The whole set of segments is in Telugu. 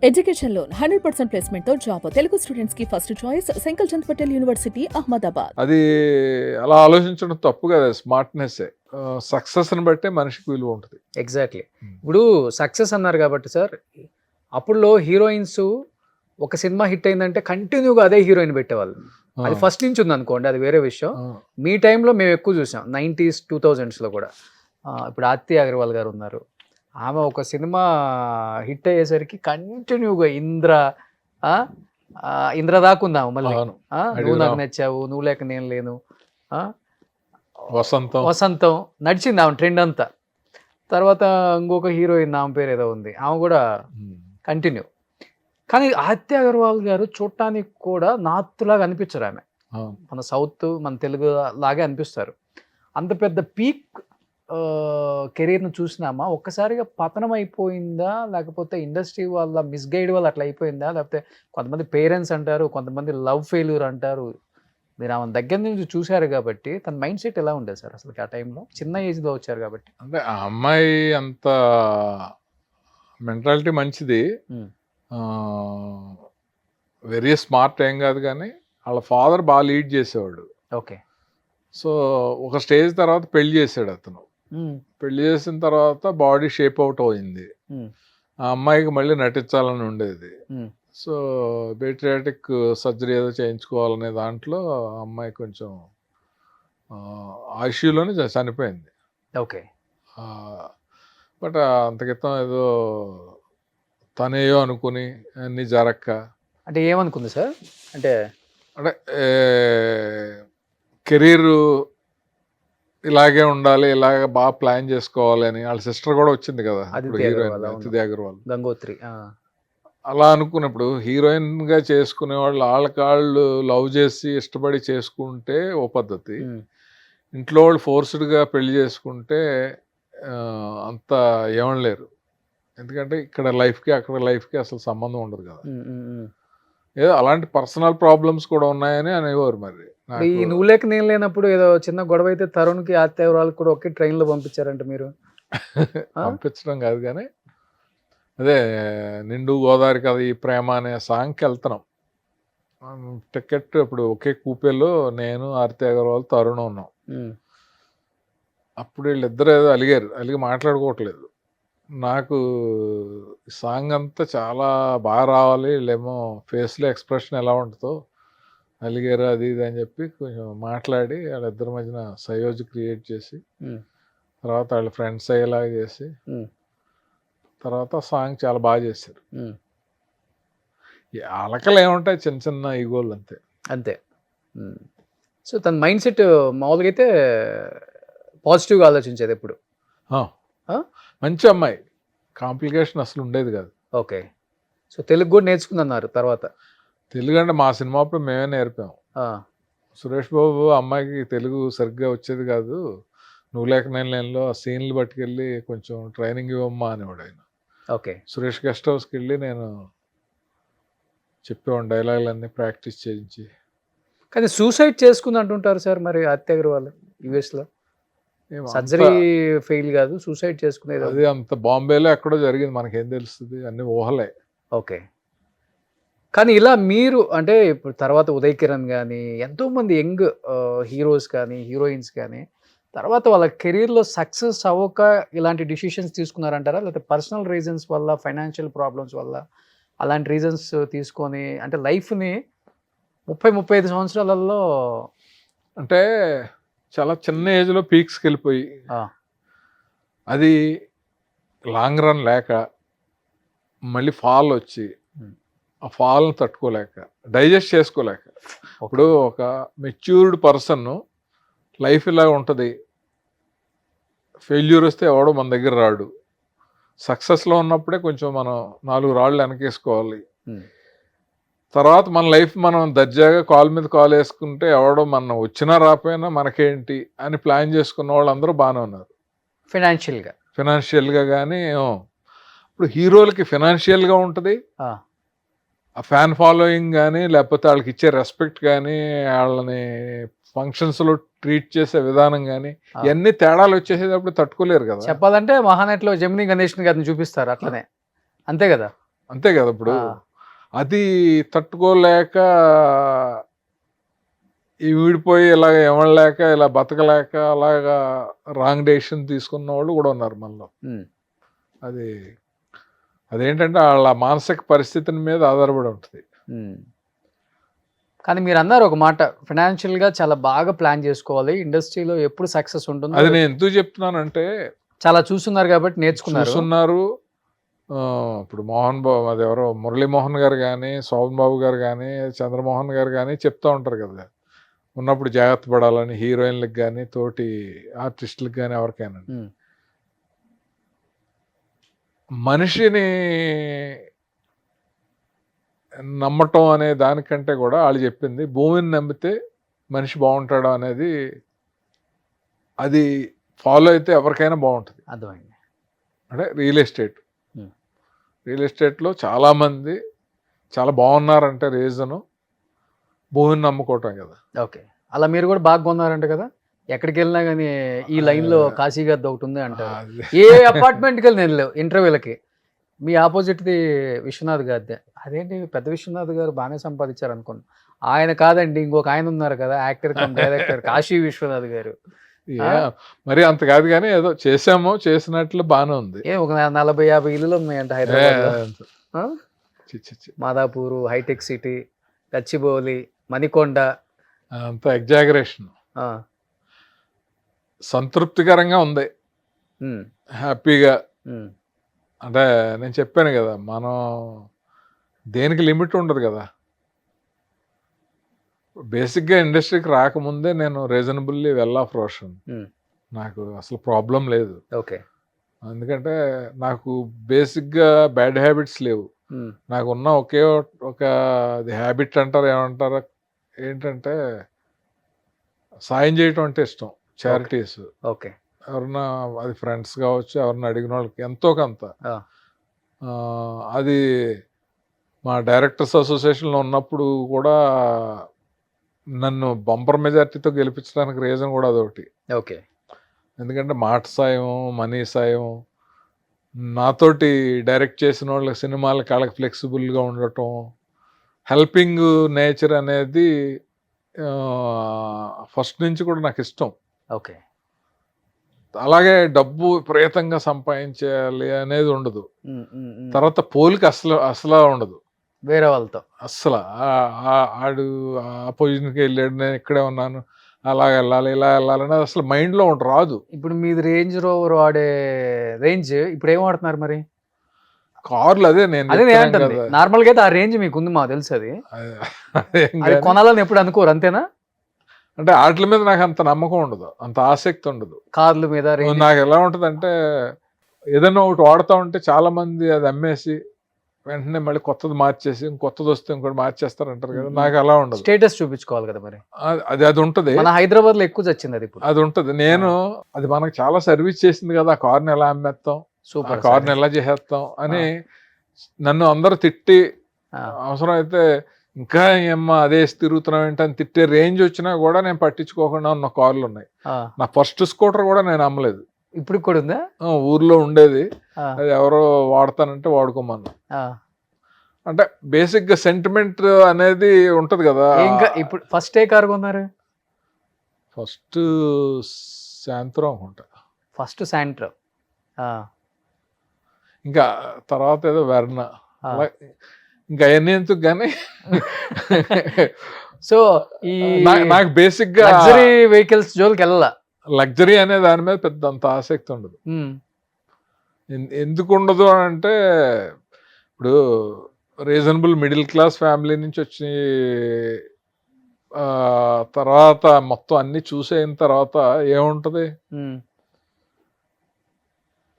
ఎడ్యుకేషన్ లోన్ 100% ప్లేస్మెంట్ తో జాబ్ తెలుగు స్టూడెంట్స్ కి first choice Sankal Chand Patel university Ahmedabad. అది అలా ఆలోచించడం తప్పు కదా, స్మార్ట్నెస్. సక్సెస్ ని బట్టే మనిషికి విలువ ఉంటుంది. ఎగ్జాక్ట్లీ. ఇప్పుడు సక్సెస్ అన్నారు కాబట్టి సార్, అప్పుడులో హీరోయిన్స్ ఒక సినిమా హిట్ అయిందంటే కంటిన్యూగా అదే హీరోయిన్ పెట్టేవాళ్ళు. అది ఫస్ట్ నుంచి ఉంది అనుకోండి, అది వేరే విషయం. మీ టైంలో మేము ఎక్కువ చూసాం 90s 2000s కూడా. ఇప్పుడు ఆర్తి అగర్వాల్ గారు ఉన్నారు. ఆమె ఒక సినిమా హిట్ అయ్యేసరికి కంటిన్యూగా ఇంద్ర దాకుందాము మళ్ళీ. నువ్వు నాకు నచ్చావు, నువ్వు లేక నేను లేను, వసంతం నడిచింది ఆమె ట్రెండ్ అంతా. తర్వాత ఇంకొక హీరోయిన్ ఆమె పేరు ఏదో ఉంది, ఆమె కూడా కంటిన్యూ. కానీ ఆదిత్య అగర్వాల్ గారు చూడటానికి కూడా నార్త్ లాగా అనిపించరు. ఆమె మన సౌత్, మన తెలుగు లాగే అనిపిస్తారు. అంత పెద్ద పీక్ కెరీర్ను చూసినామా, ఒక్కసారిగా పతనం అయిపోయిందా, లేకపోతే ఇండస్ట్రీ వల్ల మిస్గైడ్ వల్ల అట్లా అయిపోయిందా, లేకపోతే కొంతమంది పేరెంట్స్ అంటారు, కొంతమంది లవ్ ఫెయిల్యూర్ అంటారు. మీరు ఆమె దగ్గర నుంచి చూశారు కాబట్టి తన మైండ్ సెట్ ఎలా ఉండేది సార్ అసలు ఆ టైంలో? చిన్న ఏజ్లో వచ్చారు కాబట్టి. అంటే ఆ అమ్మాయి అంత మెంటాలిటీ మంచిది, వెరీ స్మార్ట్ ఏం కాదు, కానీ వాళ్ళ ఫాదర్ బాగా లీడ్ చేసేవాడు. ఓకే. సో ఒక స్టేజ్ తర్వాత పెళ్లి చేసాడు అతను. పెళ్లి చేసిన తర్వాత బాడీ షేప్ అవుట్ అయింది. ఆ అమ్మాయికి మళ్ళీ నటించాలని ఉండేది. సో బేట్రియాటిక్ సర్జరీ ఏదో చేయించుకోవాలనే దాంట్లో ఆ అమ్మాయి కొంచెం ఐసీయూలోనే చనిపోయింది. ఓకే. బట్ అంత క్రితం ఏదో తనేయో అనుకుని అన్నీ జరక్క. అంటే ఏమనుకుంది సార్? అంటే కెరీరు ఇలాగే ఉండాలి, ఇలాగ బాగా ప్లాన్ చేసుకోవాలి అని. వాళ్ళ సిస్టర్ కూడా వచ్చింది కదా హీరోయిన్, అతిథి అగర్వాల్, గంగోత్రి. అలా అనుకున్నప్పుడు హీరోయిన్ గా చేసుకునే వాళ్ళు వాళ్ళకాళ్ళు లవ్ చేసి ఇష్టపడి చేసుకుంటే ఓ పద్ధతి, ఇంట్లో వాళ్ళు ఫోర్స్డ్గా పెళ్లి చేసుకుంటే అంత ఏమనలేరు. ఎందుకంటే ఇక్కడ లైఫ్కి అక్కడ లైఫ్కి అసలు సంబంధం ఉండదు కదా. ఏదో అలాంటి పర్సనల్ ప్రాబ్లమ్స్ కూడా ఉన్నాయని అనేవారు. మరి ఈ నువ్వు లేక నేను లేనప్పుడు ఏదో చిన్న గొడవ అయితే తరుణ్కి ఆదిత్య అగర్వాల్కి కూడా ఒకే ట్రైన్లో పంపించారంట మీరు? పంపించడం కాదు, కానీ అదే నిండు గోదావరి కదా ఈ ప్రేమ అనే సాంగ్కి వెళ్తున్నాం. టికెట్ ఇప్పుడు ఒకే కూపేలో నేను, ఆదిత్య అగర్వాల్, తరుణ్ ఉన్నాం. అప్పుడు వీళ్ళిద్దరు ఏదో అలిగి మాట్లాడుకోవట్లేదు. నాకు సాంగ్ అంతా చాలా బాగా రావాలి, వీళ్ళేమో ఫేస్లో ఎక్స్ప్రెషన్ ఎలా ఉంటుందో, అలిగారు అది ఇది అని చెప్పి కొంచెం మాట్లాడి వాళ్ళిద్దరి మధ్యన సయోజి క్రియేట్ చేసి తర్వాత వాళ్ళ ఫ్రెండ్స్ అయ్యేలాగా చేసి తర్వాత సాంగ్ చాలా బాగా చేశారు. అలకలు ఏముంటాయి, చిన్న చిన్న ఈగోలు అంతే అంతే. సో తన మైండ్ సెట్ మామూలుగా అయితే పాజిటివ్గా ఆలోచించేది ఎప్పుడు. మంచి అమ్మాయి, కాంప్లికేషన్ అసలు ఉండేది కాదు. ఓకే. సో తెలుగు కూడా నేర్చుకుందన్నారు తర్వాత? తెలుగు అంటే మా సినిమా అప్పుడు మేమే నేర్పాము. సురేష్ బాబు అమ్మాయికి తెలుగు సరిగ్గా వచ్చేది కాదు, నువ్వు లేక నేను లేనిలో ఆ సీన్లు పట్టుకెళ్ళి కొంచెం ట్రైనింగ్ ఇవ్వమ్మా అనేవాడు ఆయన. ఓకే. సురేష్ గెస్ట్ హౌస్కి వెళ్ళి నేను చెప్పేవాడు డైలాగులన్నీ ప్రాక్టీస్ చేయించి. కానీ సూసైడ్ చేసుకుంది అంటుంటారు సార్ మరి ఆదిత్య అగర్వాల్ యూఎస్లో? సర్జరీ ఫెయిల్ కాదు, సూసైడ్ చేసుకునేది. అది అంత బాంబేలో ఎక్కడో జరిగింది, మనకేం తెలుస్తుంది, అన్ని ఊహలే. ఓకే. కానీ ఇలా మీరు అంటే ఇప్పుడు తర్వాత ఉదయ్ కిరణ్ కానీ ఎంతోమంది యంగ్ హీరోస్ కానీ హీరోయిన్స్ కానీ తర్వాత వాళ్ళ కెరీర్లో సక్సెస్ అవ్వక ఇలాంటి డిసిషన్స్ తీసుకున్నారంటారా, లేకపోతే పర్సనల్ రీజన్స్ వల్ల, ఫైనాన్షియల్ ప్రాబ్లమ్స్ వల్ల అలాంటి రీజన్స్ తీసుకొని అంటే లైఫ్ని 30-35 సంవత్సరాలలో అంటే చాలా చిన్న ఏజ్లో పీక్స్కి వెళ్ళిపోయి అది లాంగ్ రన్ లేక మళ్ళీ ఫాల్ వచ్చి ఆ ఫాల్ని తట్టుకోలేక, డైజెస్ట్ చేసుకోలేక, ఇప్పుడు ఒక మెచ్యూర్డ్ పర్సన్ లైఫ్ ఇలా ఉంటుంది, ఫెయిల్యూర్ వస్తే ఎవడో మన దగ్గర రాడు, సక్సెస్లో ఉన్నప్పుడే కొంచెం మనం 4 రాళ్ళు వెనకేసుకోవాలి, తర్వాత మన లైఫ్ మనం దర్జాగా కాల్ మీద కాల్ వేసుకుంటే ఎవడో మనం వచ్చినా రాకపోయినా మనకేంటి అని ప్లాన్ చేసుకున్న వాళ్ళందరూ బాగానే ఉన్నారు ఫినాన్షియల్గా. కానీ ఇప్పుడు హీరోలకి ఫినాన్షియల్గా ఉంటుంది, ఆ ఫ్యాన్ ఫాలోయింగ్ కానీ లేకపోతే వాళ్ళకి ఇచ్చే రెస్పెక్ట్ కానీ వాళ్ళని ఫంక్షన్స్లో ట్రీట్ చేసే విధానం కానీ ఇవన్నీ తేడాలు వచ్చేసేటప్పుడు తట్టుకోలేరు కదా. చెప్పాలంటే మహానటిలో జమినీ గణేష్ గారిని చూపిస్తారు అట్లనే, అంతే కదా. అంతే కదా ఇప్పుడు. ఆ. అది తట్టుకోలేక ఈ వీడిపోయి ఇలాగ ఇవ్వలేక ఇలా బతకలేక అలాగా రాంగ్ డెసిషన్ తీసుకున్న వాళ్ళు కూడా ఉన్నారు మనలో. ఉమ్. అది అదేంటంటే వాళ్ళ మానసిక పరిస్థితిని మీద ఆధారపడి ఉంటుంది. ఉమ్. కానీ మీరు అన్నారు ఒక మాట, ఫైనాన్షియల్ గా చాలా బాగా ప్లాన్ చేసుకోవాలి, ఇండస్ట్రీలో ఎప్పుడు సక్సెస్ ఉంటుందో అది నేను ఎందుకు చెప్తున్నానంటే చాలా చూస్తున్నారు కాబట్టి నేర్చుకున్నారు. చూస్తున్నారు. ఇప్పుడు మోహన్ బాబు, అది ఎవరో మురళీమోహన్ గారు కానీ, శోభన్ బాబు గారు కానీ, చంద్రమోహన్ గారు కానీ చెప్తూ ఉంటారు కదా, ఉన్నప్పుడు జాగ్రత్త పడాలని హీరోయిన్లకు కానీ తోటి ఆర్టిస్టులకు కానీ ఎవరికైనా. ఉమ్. మనిషిని నమ్మటం అనే దానికంటే కూడా వాళ్ళు చెప్పింది భూమిని నమ్మితే మనిషి బాగుంటాడు అనేది, అది ఫాలో అయితే ఎవరికైనా బాగుంటుంది. అర్థమైంది. అంటే రియల్ ఎస్టేట్, Hmm. రియల్ ఎస్టేట్లో చాలామంది చాలా బాగున్నారంటే రీజను భూమిని నమ్ముకోవటం కదా. ఓకే, అలా మీరు కూడా బాగా కొన్నారంట కదా, ఎక్కడికి వెళ్ళినా కానీ ఈ లైన్ లో కాశీ గద్ద ఒకటి ఉంది అంటారు. అది ఏ అపార్ట్మెంట్కి వెళ్ళి నేను లేవు ఇంటర్వ్యూలకి, మీ ఆపోజిట్ది విశ్వనాథ్ గారిదే. అదేంటి పెద్ద విశ్వనాథ్ గారు బాగానే సంపాదించారు అనుకోండి. ఆయన కాదండి, ఇంకొక ఆయన ఉన్నారు కదా, actor cum director Kashi Vishwanath గారు. మరి అంత కాదు కానీ ఏదో చేసామో చేసినట్లు బాగానే ఉంది. ఒక 40-50 ఇల్లులు ఉన్నాయంట హైదరాబాద్ లో. చి, చి, చి. Madhapur, Hitec City, Gachibowli, Manikonda. అంత ఎగ్జాగరేషన్. ఆ, సంతృప్తికరంగా ఉంది, ఉమ్, హ్యాపీగా. ఉమ్, అంటే నేను చెప్పాను కదా, మనం దేనికి లిమిట్ ఉండదు కదా. బేసిక్గా ఇండస్ట్రీకి రాకముందే నేను రీజనబుల్లీ వెల్ ఆఫ్ రోషన్, ఉమ్. నాకు అసలు ప్రాబ్లం లేదు. ఓకే. ఎందుకంటే నాకు బేసిక్గా బ్యాడ్ హ్యాబిట్స్ లేవు. ఉమ్, నాకు ఉన్న ఒకే ఒక అది హ్యాబిట్ అంటారు ఏమంటారు ఏంటంటే సాయం చేయటం అంటే ఇష్టం, చారిటీస్. ఓకే. ఎవరన్నా అది ఫ్రెండ్స్ కావచ్చు, ఎవరన్నా అడిగిన వాళ్ళకి ఎంతో కొంత. ఆ. అది మా డైరెక్టర్స్ అసోసియేషన్లో ఉన్నప్పుడు కూడా నన్ను బంపర్ మెజార్టీతో గెలిపించడానికి రీజన్ కూడా అదొకటి. ఓకే. ఎందుకంటే మాట సాయం, మనీ సాయం, నాతోటి డైరెక్ట్ చేసిన వాళ్ళకి సినిమాలకి వాళ్ళకి ఫ్లెక్సిబుల్గా ఉండటం, హెల్పింగ్ నేచర్ అనేది ఫస్ట్ నుంచి కూడా నాకు ఇష్టం. ఓకే. అలాగే డబ్బు విపరీతంగా సంపాదించాలి అనేది ఉండదు. ఉమ్, ఉమ్, ఉమ్. తర్వాత పోలిక అసలు ఉండదు వేరే వాళ్ళతో. అస్సలు. ఆడు ఆ పొజిషన్కి వెళ్ళాడు, నేను ఇక్కడే ఉన్నాను, అలా వెళ్ళాలి ఇలా వెళ్ళాలని అసలు మైండ్లో రాదు. ఇప్పుడు మీది రేంజ్ రోవర్ వాడే రేంజ్ ఇప్పుడు ఏం వాడుతున్నారు మరి? కార్లు అదే నేను అదే చెప్తున్నాను నేనంటుంది. కదా. నార్మల్ గా అయితే ఆ రేంజ్ మీకు ఉంది, మాకు తెలుసు అది. అదేం అది కానీ, కొనాలని ఎప్పుడు అనుకోరు, అంతేనా? అంటే వాటి మీద నాకు అంత నమ్మకం ఉండదు, అంత ఆసక్తి ఉండదు. కార్ల మీద రేంజ్. నాకు ఎలా ఉంటుందంటే ఏదైనా ఒకటి వాడుతూ ఉంటే చాలా మంది అది అమ్మేసి వెంటనే మళ్ళీ కొత్తది మార్చేసి ఇంకొత్తది వస్తే ఇంకోటి మార్చేస్తారంటారు కదా, నాకు అలా ఉండదు. స్టేటస్ చూపించుకోవాలి కదా మరి. అది ఉంటుంది, మన హైదరాబాద్ లో ఎక్కువ వచ్చింది అది ఇప్పుడు. అది ఉంటుంది. నేను అది మనకు చాలా సర్వీస్ చేసింది కదా, ఆ కార్ని ఎలా అమ్మేస్తాం, ఆ సూపర్. కార్ని ఎలా చేసేస్తాం అని నన్ను అందరూ తిట్టి, అవసరం అయితే ఇంకా ఏమ్మా అదే తిరుగుతున్నాం ఏంటని తిట్టే రేంజ్ వచ్చినా కూడా నేను పట్టించుకోకుండా ఉన్న కార్లు ఉన్నాయి. నా ఫస్ట్ స్కూటర్ కూడా నేను అమ్మలేదు, ఇప్పుడు కూడా ఉందా? ఊర్లో ఉండేది, అది ఎవరో వాడతానంటే వాడుకోమన్నా. అంటే బేసిక్ గా సెంటిమెంట్ అనేది ఉంటది కదా. ఇంకా ఇప్పుడు ఫస్ట్ ఏ కార్ కొన్నారు? ఫస్ట్ శాంత్రం అనుకుంటా, ఫస్ట్ శాంట్రో. ఇంకా తర్వాత ఏదో వెర్నా, ఇంకా అవన్నీ ఎందుకు కానీ. సో ఈ నాకు బేసిక్ గా లగ్జరీ వెహికల్స్ జోలికి వెళ్ళాల. లగ్జరీ అనే దాని మీద పెద్ద అంత ఆసక్తి ఉండదు. ఎందుకు ఉండదు అని అంటే, ఇప్పుడు రీజనబుల్ మిడిల్ క్లాస్ ఫ్యామిలీ నుంచి వచ్చి తర్వాత మొత్తం అన్ని చూసేయిన తర్వాత ఏముంటది,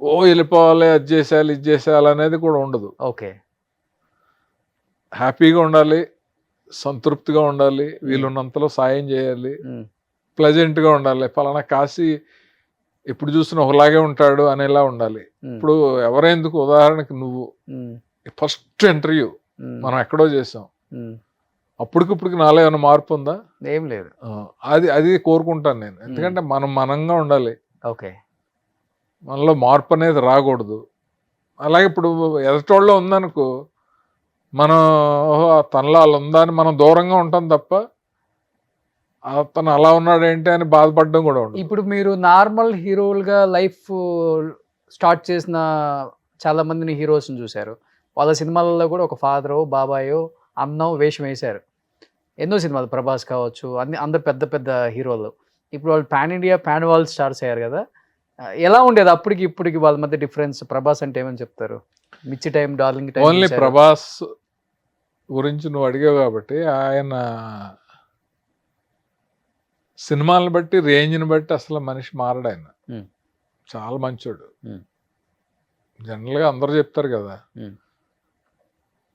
ఓ వెళ్ళిపోవాలి, అది చేసేయాలి ఇది చేసేయాలి అనేది కూడా ఉండదు. ఓకే. హ్యాపీగా ఉండాలి, సంతృప్తిగా ఉండాలి, వీలున్నంతలో సాయం చేయాలి, ప్లెజెంట్గా ఉండాలి. పలానా కాశీ ఎప్పుడు చూసినా ఒకలాగే ఉంటాడు అనేలా ఉండాలి. ఇప్పుడు ఎవరెందుకు, ఉదాహరణకి నువ్వు ఫస్ట్ ఇంటర్వ్యూ మనం ఎక్కడో చేసాం, అప్పటికిప్పటికి నాలో ఏమైనా మార్పు ఉందా? ఏం లేదు. అది కోరుకుంటాను నేను, ఎందుకంటే మనం మనంగా ఉండాలి. ఓకే. మనలో మార్పు అనేది రాకూడదు. అలాగే ఇప్పుడు ఎదటోళ్ళలో ఉందనుకో, మనం ఓహో తనలో అలా ఉందా అని మనం దూరంగా ఉంటాం తప్ప అతను అలా ఉన్నాడు ఏంటి అని బాధపడడం కూడా ఉండదు. ఇప్పుడు మీరు నార్మల్ హీరోలుగా లైఫ్ స్టార్ట్ చేసిన చాలా మందిని హీరోస్ని చూశారు. వాళ్ళ సినిమాలలో కూడా ఒక ఫాదరో బాబాయో అన్నో వేషం వేశారు. ఎన్నో సినిమాలు ప్రభాస్ కావచ్చు, అందరు పెద్ద పెద్ద హీరోలు. ఇప్పుడు వాళ్ళు pan India pan world stars అయ్యారు కదా. ఎలా ఉండేది అప్పటికి ఇప్పటికి వాళ్ళ మధ్య డిఫరెన్స్? ప్రభాస్ అంటే ఏమని చెప్తారు? మిర్చి time, darling time. Only Prabhas గురించి నువ్వు అడిగావు కాబట్టి ఆయన సినిమాలను బట్టి రేంజ్ని బట్టి అసలు మనిషి మారడు. ఆయన చాలా మంచోడు. జనరల్గా అందరూ చెప్తారు కదా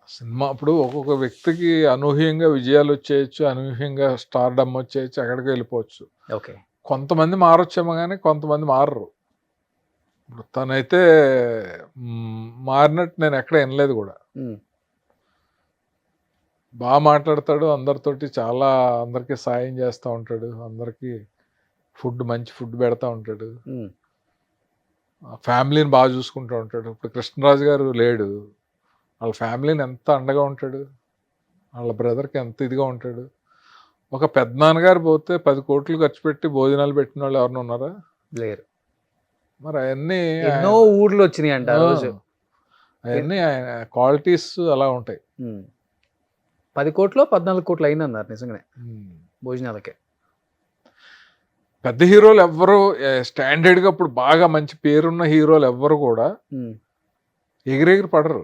సినిమా అప్పుడు ఒక్కొక్క వ్యక్తికి అనూహ్యంగా విజయాలు వచ్చేయచ్చు, అనూహ్యంగా స్టార్డమ్ వచ్చేయచ్చు, ఎక్కడికి వెళ్ళిపోవచ్చు. ఓకే, కొంతమంది మారొచ్చేమో కానీ కొంతమంది మారరు. ఇప్పుడు తనైతే మారినట్టు నేను ఎక్కడ వినలేదు కూడా. బాగా మాట్లాడతాడు అందరితోటి, చాలా అందరికీ సాయం చేస్తూ ఉంటాడు, అందరికీ మంచి ఫుడ్ పెడతా ఉంటాడు, ఫ్యామిలీని బాగా చూసుకుంటూ ఉంటాడు. ఇప్పుడు కృష్ణరాజు గారు లేడు, వాళ్ళ ఫ్యామిలీని ఎంత అండగా ఉంటాడు, వాళ్ళ బ్రదర్కి ఎంత ఇదిగా ఉంటాడు. ఒక పెద్దనాన్నగారు పోతే 10 కోట్లు ఖర్చు పెట్టి భోజనాలు పెట్టిన వాళ్ళు ఎవరైనా ఉన్నారా? లేరు. మరి అవన్నీ ఎన్నో ఊర్లు వచ్చినాయి అంట ఆ రోజు. అవన్నీ ఆయన క్వాలిటీస్ అలా ఉంటాయి. 10 కోట్లు 14 కోట్లు అయిందన్నారు నిజంగానే భోజనాలకే. పెద్ద హీరోలు ఎవ్వరు స్టాండర్డ్గా ఇప్పుడు బాగా మంచి పేరున్న హీరోలు ఎవ్వరు కూడా ఎగిరెగిరి పడరు.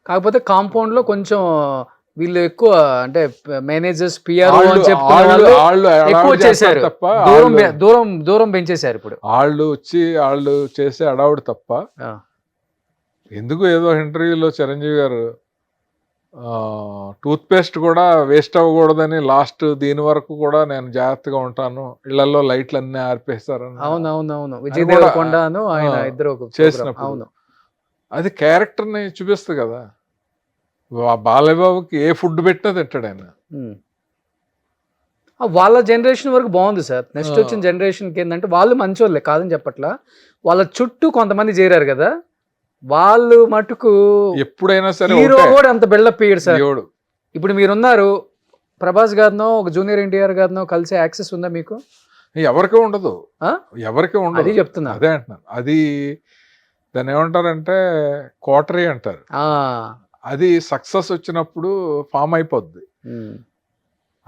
కాకపోతే కాంపౌండ్ లో కొంచెం వీళ్ళు ఎక్కువ అంటే మేనేజర్స్ పిఆర్ ఎక్కువ చేశారు, దూరం పెంచేశారు. ఇప్పుడు వాళ్ళు చేసే అడావుడు తప్ప. ఎందుకు ఏదో ఇంటర్వ్యూలో చిరంజీవి గారు టూత్ పేస్ట్ కూడా వేస్ట్ అవ్వకూడదని లాస్ట్ దీని వరకు కూడా నేను జాగ్రత్తగా ఉంటాను, ఇళ్లలో లైట్లు అన్ని ఆర్పేస్తారని. అవునవునవును, విజయ్ దేవరకొండను ఆయన ఇద్దరు చేసినప్పుడు అది క్యారెక్టర్ని చూపిస్తుంది కదా. బాలయ్యబాబుకి ఏ ఫుడ్ పెట్టినా తింటాడు ఆయన. వాళ్ళ జనరేషన్ వరకు బాగుంది సార్. నెక్స్ట్ వచ్చిన జనరేషన్కి ఏంటంటే వాళ్ళు మంచోళ్ళే కాదని చెప్పట్లా, వాళ్ళ చుట్టూ కొంతమంది చేరారు కదా, వాళ్ళు మటుకు ఎప్పుడైనా సరే హీరో కూడా అంత బిల్డప్ ఇయ్యడు సార్. ఇప్పుడు మీరున్నారు, ప్రభాస్ గారినో ఒక జూనియర్ ఎన్టీఆర్ గారినో కలిసే యాక్సెస్ ఉందా మీకు? ఎవరికీ ఉండదు, ఎవరికీ ఉండదు. అది చెప్తున్నా, అదే అంటున్నాను. అది దాన్ని ఏమంటారంటే కోటరీ అంటారు. అది సక్సెస్ వచ్చినప్పుడు ఫామ్ అయిపోద్ది.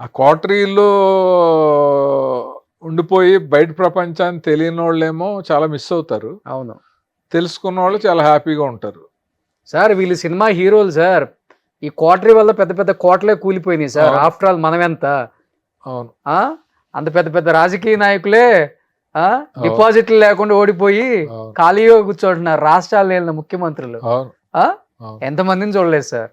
ఆ కోటరీలో ఉండిపోయి బయట ప్రపంచాన్ని తెలియని వాళ్ళేమో చాలా మిస్ అవుతారు. అవును, తెలుసుకున్న వాళ్ళు చాలా హ్యాపీగా ఉంటారు. సార్ వీళ్ళు సినిమా హీరోలు సార్, ఈ కోటరీ వల్ల పెద్ద పెద్ద కోటలే కూలిపోయినాయి సార్. ఆఫ్టర్ ఆల్ మనమెంత. అవును, అంత పెద్ద పెద్ద రాజకీయ నాయకులే డిపాజిట్లు లేకుండా ఓడిపోయి ఖాళీగా కూర్చోంటున్నారు. రాష్ట్రాలు వెళ్ళిన ముఖ్యమంత్రులు ఎంతమందిని చూడలేదు సార్.